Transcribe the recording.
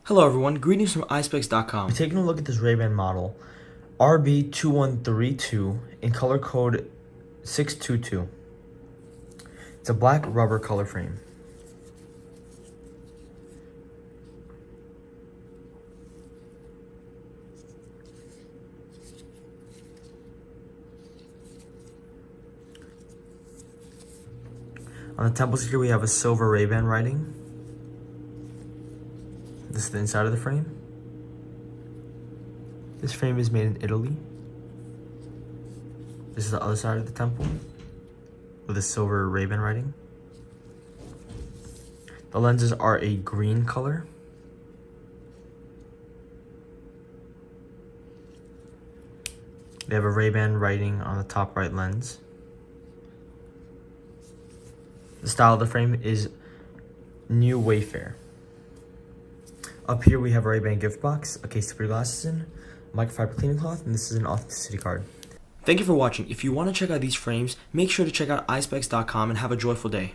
Hello everyone, greetings from Eyespecs.com. We're taking a look at this Ray-Ban model, RB2132 in color code 622. It's a black rubber color frame. On the temples here we have a silver Ray-Ban writing. This is the inside of the frame. This frame is made in Italy. This is the other side of the temple with a silver Ray-Ban writing. The lenses are a green color. They have a Ray-Ban writing on the top right lens. The style of the frame is new Wayfarer. Up here we have a Ray-Ban gift box, a case to put your glasses in, microfiber cleaning cloth, and this is an authenticity card. Thank you for watching. If you want to check out these frames, make sure to check out Eyespecs.com and have a joyful day.